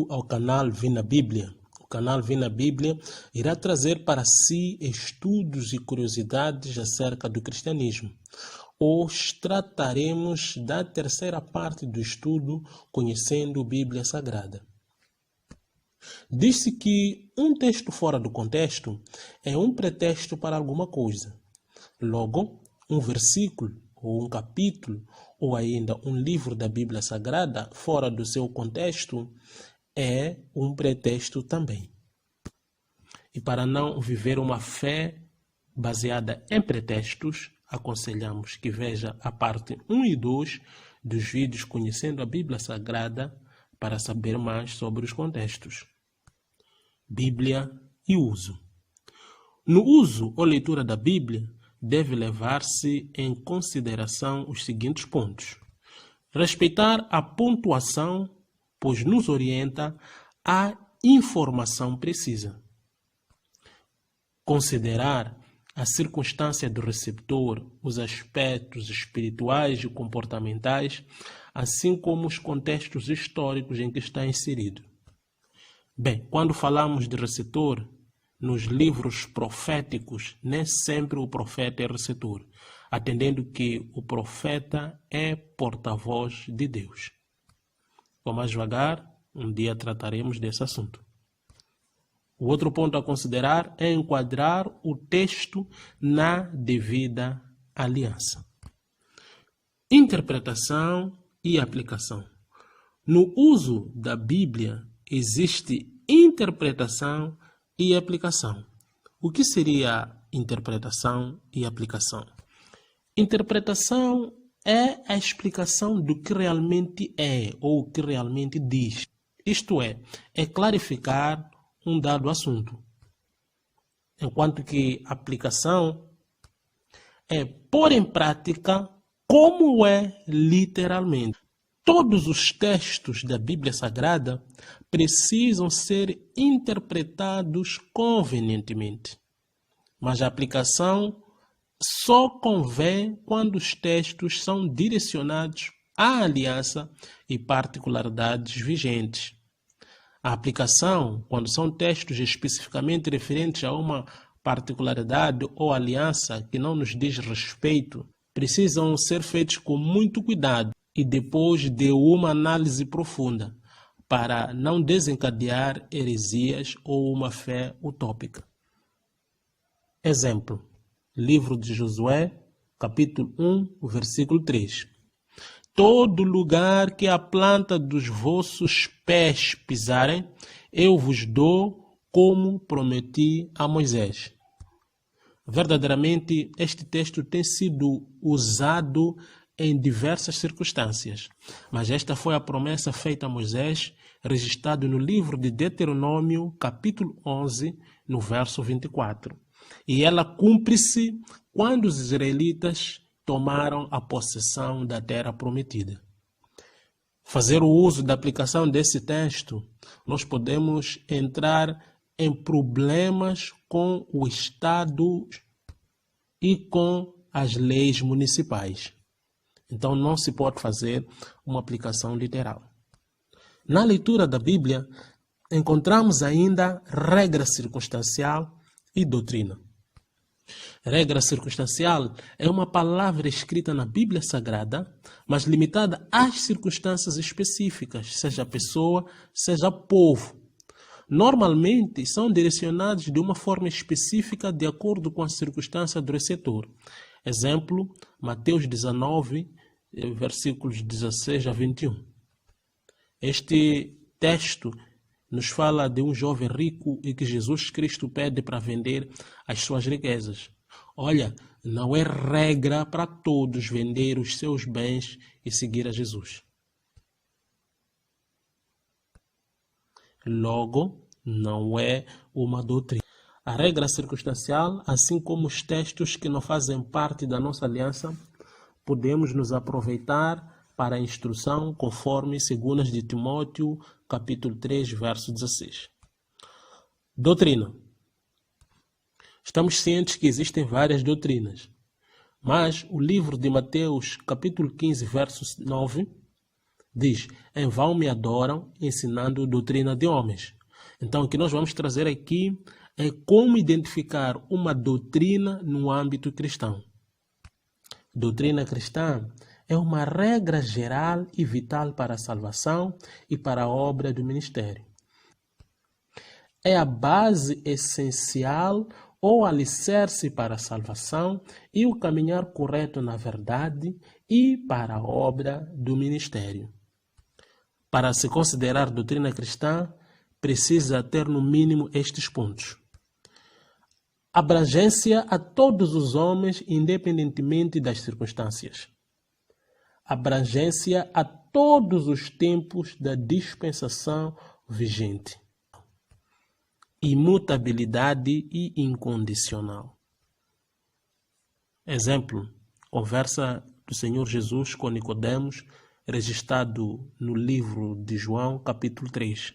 ao canal Vina Bíblia. O canal Vina Bíblia irá trazer para si estudos e curiosidades acerca do cristianismo. Hoje trataremos da terceira parte do estudo Conhecendo a Bíblia Sagrada. Diz-se que um texto fora do contexto é um pretexto para alguma coisa. Logo, um versículo ou um capítulo ou ainda um livro da Bíblia Sagrada fora do seu contexto é um pretexto também. E para não viver uma fé baseada em pretextos, aconselhamos que veja a parte 1 e 2 dos vídeos Conhecendo a Bíblia Sagrada para saber mais sobre os contextos. Bíblia e uso. No uso ou leitura da Bíblia, deve levar-se em consideração os seguintes pontos. Respeitar a pontuação, pois nos orienta à informação precisa. Considerar a circunstância do receptor, os aspectos espirituais e comportamentais, assim como os contextos históricos em que está inserido. Bem, quando falamos de receptor, nos livros proféticos, nem sempre o profeta é receptor, atendendo que o profeta é porta-voz de Deus. Vamos mais devagar, um dia trataremos desse assunto. O outro ponto a considerar é enquadrar o texto na devida aliança. Interpretação e aplicação. No uso da Bíblia existe interpretação e aplicação. O que seria interpretação e aplicação? Interpretação é a explicação do que realmente é ou o que realmente diz. Isto é clarificar um dado assunto. Enquanto que aplicação é pôr em prática como é literalmente. Todos os textos da Bíblia Sagrada precisam ser interpretados convenientemente. Mas a aplicação só convém quando os textos são direcionados à aliança e particularidades vigentes. A aplicação, quando são textos especificamente referentes a uma particularidade ou aliança que não nos diz respeito, precisam ser feitos com muito cuidado e depois de uma análise profunda, para não desencadear heresias ou uma fé utópica. Exemplo, livro de Josué, capítulo 1, versículo 3. Todo lugar que a planta dos vossos pés pisarem, eu vos dou como prometi a Moisés. Verdadeiramente, este texto tem sido usado em diversas circunstâncias, mas esta foi a promessa feita a Moisés, registrado no livro de Deuteronômio, capítulo 11, no verso 24. E ela cumpre-se quando os israelitas tomaram a possessão da terra prometida. Fazer o uso da aplicação desse texto, nós podemos entrar em problemas com o Estado e com as leis municipais. Então não se pode fazer uma aplicação literal. Na leitura da Bíblia, encontramos ainda regra circunstancial e doutrina. Regra circunstancial é uma palavra escrita na Bíblia Sagrada, mas limitada às circunstâncias específicas, seja pessoa, seja povo. Normalmente são direcionados de uma forma específica de acordo com a circunstância do receptor. Exemplo, Mateus 19, versículos 16 a 21. Este texto nos fala de um jovem rico e que Jesus Cristo pede para vender as suas riquezas. Olha, não é regra para todos vender os seus bens e seguir a Jesus. Logo, não é uma doutrina. A regra circunstancial, assim como os textos que não fazem parte da nossa aliança, podemos nos aproveitar para a instrução conforme 2 de Timóteo, capítulo 3, verso 16. Doutrina. Estamos cientes que existem várias doutrinas, mas o livro de Mateus, capítulo 15, verso 9, Diz, em vão me adoram, ensinando doutrina de homens. Então, o que nós vamos trazer aqui é como identificar uma doutrina no âmbito cristão. Doutrina cristã é uma regra geral e vital para a salvação e para a obra do ministério. É a base essencial ou alicerce para a salvação e o caminhar correto na verdade e para a obra do ministério. Para se considerar doutrina cristã, precisa ter no mínimo estes pontos. Abrangência a todos os homens, independentemente das circunstâncias. Abrangência a todos os tempos da dispensação vigente. Imutabilidade e incondicional. Exemplo, conversa do Senhor Jesus com Nicodemos, registrado no livro de João, capítulo 3.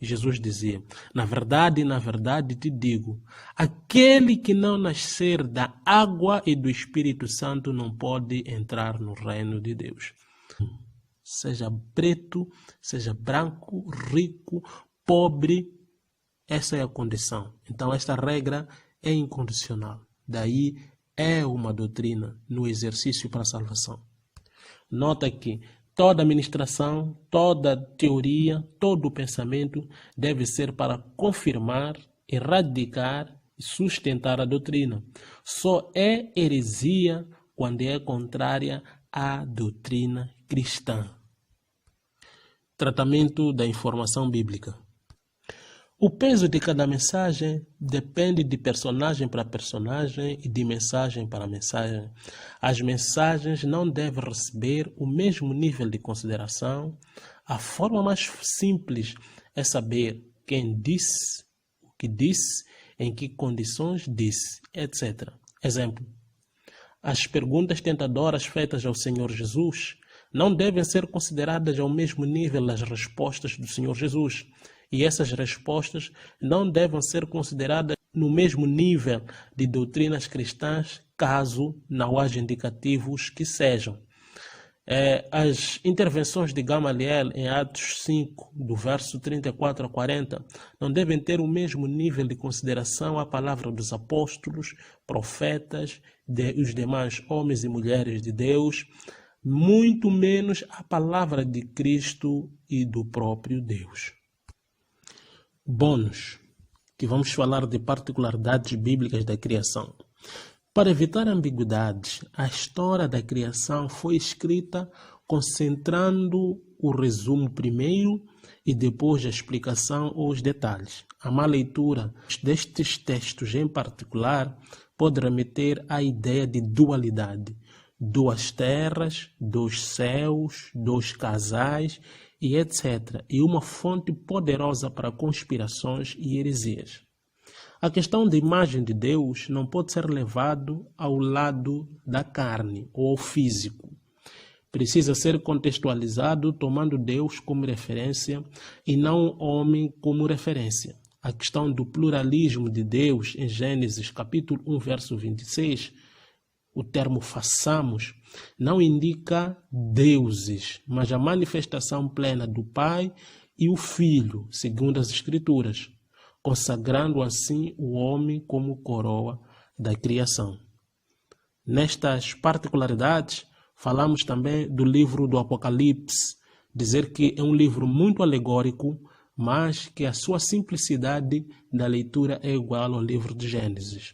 Jesus dizia, na verdade te digo, aquele que não nascer da água e do Espírito Santo não pode entrar no reino de Deus. Seja preto, seja branco, rico, pobre, essa é a condição. Então esta regra é incondicional. Daí é uma doutrina no exercício para a salvação. Nota que toda administração, toda teoria, todo pensamento deve ser para confirmar, erradicar e sustentar a doutrina. Só é heresia quando é contrária à doutrina cristã. Tratamento da informação bíblica. O peso de cada mensagem depende de personagem para personagem e de mensagem para mensagem. As mensagens não devem receber o mesmo nível de consideração. A forma mais simples é saber quem disse, o que disse, em que condições disse, etc. Exemplo, as perguntas tentadoras feitas ao Senhor Jesus não devem ser consideradas ao mesmo nível das respostas do Senhor Jesus. E essas respostas não devem ser consideradas no mesmo nível de doutrinas cristãs, caso não haja indicativos que sejam. As intervenções de Gamaliel em Atos 5, do verso 34 a 40, não devem ter o mesmo nível de consideração à palavra dos apóstolos, profetas, os demais homens e mulheres de Deus, muito menos a palavra de Cristo e do próprio Deus. Bônus, que vamos falar de particularidades bíblicas da criação. Para evitar ambiguidades, a história da criação foi escrita concentrando o resumo primeiro e depois a explicação ou os detalhes. A má leitura destes textos em particular pode remeter à ideia de dualidade. Duas terras, dois céus, dois casais e etc. E uma fonte poderosa para conspirações e heresias. A questão da imagem de Deus não pode ser levado ao lado da carne ou ao físico. Precisa ser contextualizado tomando Deus como referência e não o homem como referência. A questão do pluralismo de Deus em Gênesis capítulo 1, verso 26, o termo façamos, não indica deuses, mas a manifestação plena do Pai e o Filho, segundo as Escrituras, consagrando assim o homem como coroa da criação. Nestas particularidades, falamos também do livro do Apocalipse, dizer que é um livro muito alegórico, mas que a sua simplicidade da leitura é igual ao livro de Gênesis.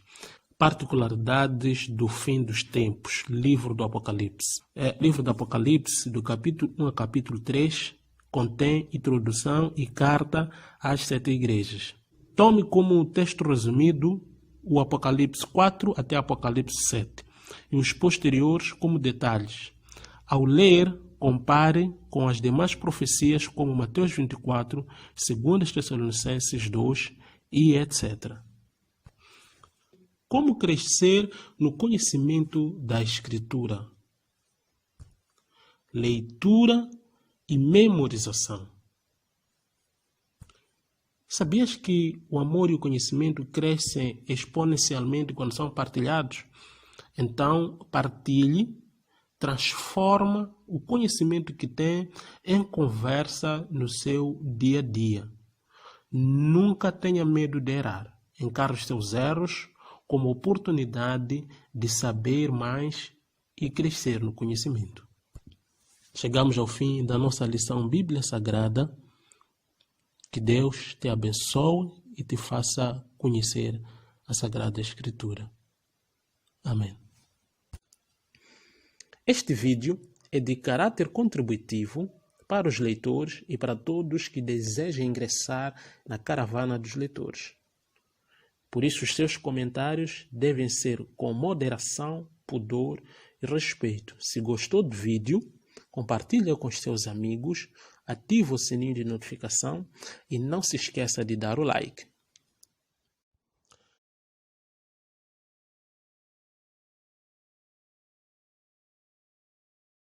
Particularidades do fim dos tempos, livro do Apocalipse. Livro do Apocalipse, do capítulo 1 a capítulo 3, contém introdução e carta às 7 igrejas. Tome como texto resumido o Apocalipse 4 até Apocalipse 7 e os posteriores como detalhes. Ao ler, compare com as demais profecias como Mateus 24, 2 Tessalonicenses 2 e etc. Como crescer no conhecimento da Escritura? Leitura e memorização. Sabias que o amor e o conhecimento crescem exponencialmente quando são partilhados? Então, partilhe, transforma o conhecimento que tem em conversa no seu dia a dia. Nunca tenha medo de errar. Encare os seus erros como oportunidade de saber mais e crescer no conhecimento. Chegamos ao fim da nossa lição Bíblia Sagrada. Que Deus te abençoe e te faça conhecer a Sagrada Escritura. Amém. Este vídeo é de caráter contributivo para os leitores e para todos que desejem ingressar na caravana dos leitores. Por isso, os seus comentários devem ser com moderação, pudor e respeito. Se gostou do vídeo, compartilhe com os seus amigos, ative o sininho de notificação e não se esqueça de dar o like.